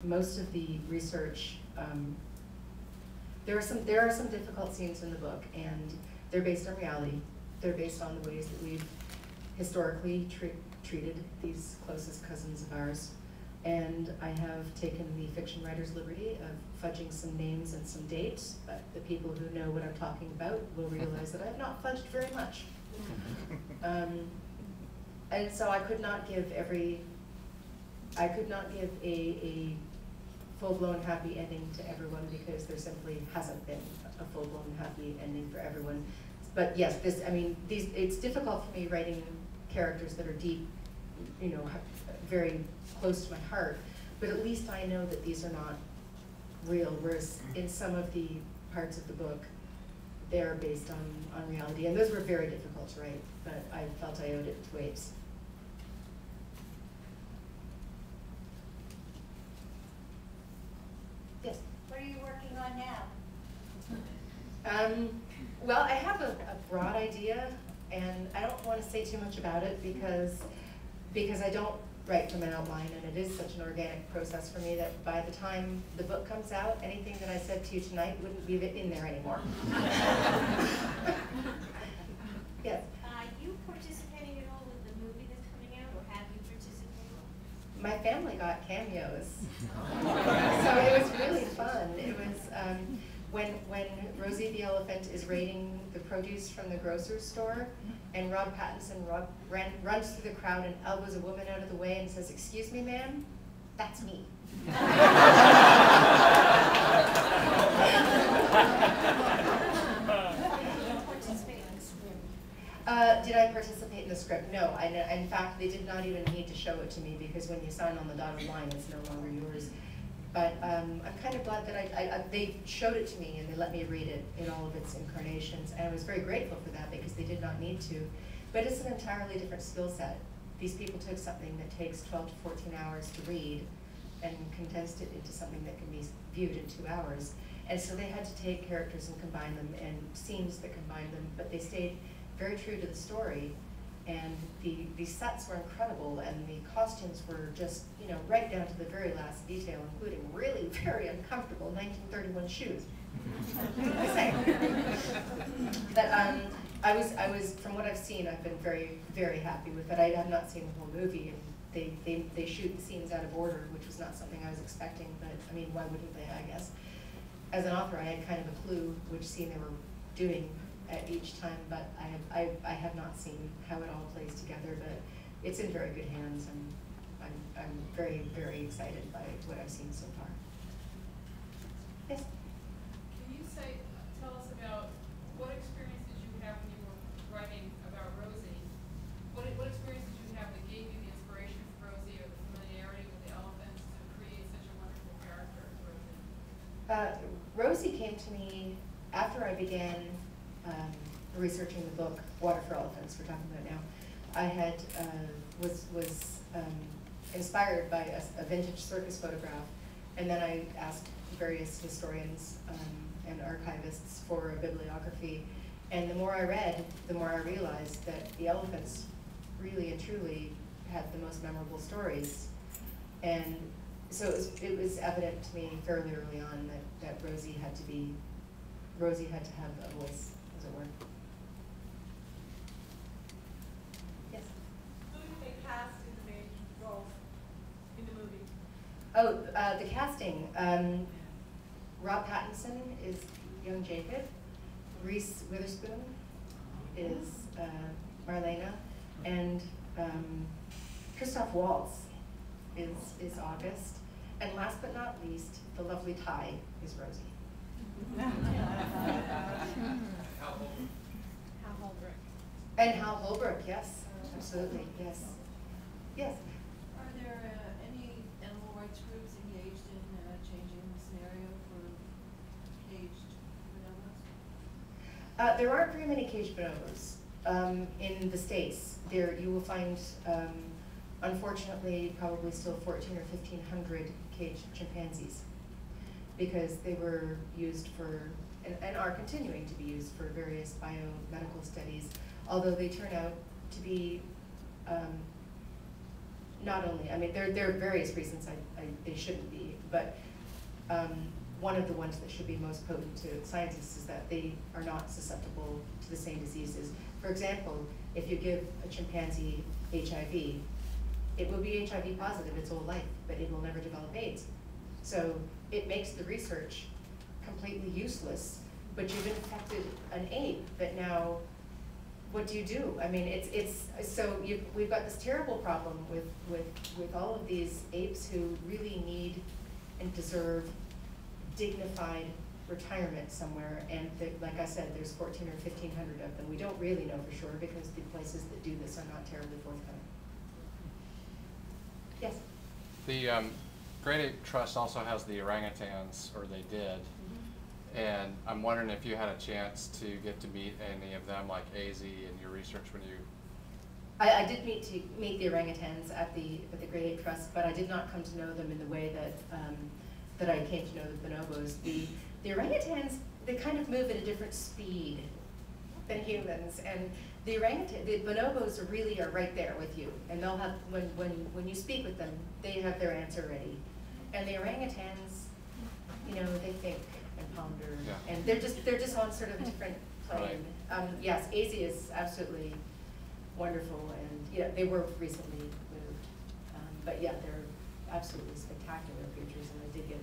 most of the research, there are some difficult scenes in the book, and they're based on reality. They're based on the ways that we've historically treated these closest cousins of ours. And I have taken the fiction writer's liberty of fudging some names and some dates, but the people who know what I'm talking about will realize that I have not fudged very much. And so I could not give a full-blown happy ending to everyone, because there simply hasn't been a full-blown happy ending for everyone. But yes, it's difficult for me writing characters that are deep, very close to my heart, but at least I know that these are not real, whereas in some of the parts of the book, they're based on reality, and those were very difficult to write, but I felt I owed it to Apes. Yes? What are you working on now? Well, I have a broad idea, and I don't want to say too much about it because I don't write from an outline, and it is such an organic process for me that by the time the book comes out, anything that I said to you tonight wouldn't be in there anymore. Yes? Are you participating at all with the movie that's coming out, or have you participated? My family got cameos, so it was really fun. It was when Rosie the elephant is raiding the produce from the grocer's store, and Rob Pattinson runs through the crowd and elbows a woman out of the way and says, "Excuse me, ma'am, that's me." Did I participate in the script? No. In fact, they did not even need to show it to me, because when you sign on the dotted line, it's no longer yours. But I'm kind of glad that they showed it to me and they let me read it in all of its incarnations, and I was very grateful for that, because they did not need to. But it's an entirely different skill set. These people took something that takes 12 to 14 hours to read and condensed it into something that can be viewed in 2 hours. And so they had to take characters and combine them, and scenes that combined them, but they stayed very true to the story. And the sets were incredible, and the costumes were just, right down to the very last detail, including really very uncomfortable 1931 shoes. But I was, from what I've seen, I've been very, very happy with it. I have not seen the whole movie, and they shoot the scenes out of order, which was not something I was expecting, but I mean, why wouldn't they, I guess? As an author, I had kind of a clue which scene they were doing at each time, but I have not seen how it all plays together, but it's in very good hands, and I'm very, very excited by what I've seen so far. Yes? Can you tell us about what experience did you have when you were writing about Rosie? What experience did you have that gave you the inspiration for Rosie, or the familiarity with the elephants to create such a wonderful character as Rosie? Rosie came to me after I began researching the book Water for Elephants we're talking about now. I had was inspired by a vintage circus photograph, and then I asked various historians and archivists for a bibliography, and the more I read, the more I realized that the elephants really and truly had the most memorable stories. And so it was evident to me fairly early on that Rosie had to have a voice, as it were. Yes? Who did they cast in the main roles in the movie? Oh, the casting. Rob Pattinson is young Jacob. Reese Witherspoon is Marlena, and Christoph Waltz is August. And last but not least, the lovely Ty is Rosie. Hal Holbrook. And Hal Holbrook, yes, absolutely, yes. Yes? Are there any animal rights groups engaged in changing the scenario for caged bonobos? There aren't very many caged bonobos in the States. There you will find, unfortunately, probably still 1,400 or 1,500 caged chimpanzees, because they were used for, and are continuing to be used for various biomedical studies, although they turn out to be not only, I mean, there are various reasons they shouldn't be, but one of the ones that should be most potent to scientists is that they are not susceptible to the same diseases. For example, if you give a chimpanzee HIV, it will be HIV positive its whole life, but it will never develop AIDS. So it makes the research completely useless, but you've infected an ape that now, what do you do? I mean, we've got this terrible problem with all of these apes who really need and deserve dignified retirement somewhere, and like I said, there's 1,400 or 1,500 of them. We don't really know for sure because the places that do this are not terribly forthcoming. Yes? The Great Ape Trust also has the orangutans, or they did, and I'm wondering if you had a chance to get to meet any of them, like AZ, in your research when you... I did meet the orangutans at the Great Ape Trust, but I did not come to know them in the way that I came to know the bonobos. The orangutans, they kind of move at a different speed than humans, and the bonobos really are right there with you, and they'll have, when you speak with them, they have their answer ready. And the orangutans, you know, they think and ponder, yeah. and they're just on sort of a different plane. Right. Yes, AZ is absolutely wonderful, and yeah, they were recently moved, but yeah, they're absolutely spectacular creatures, and I did get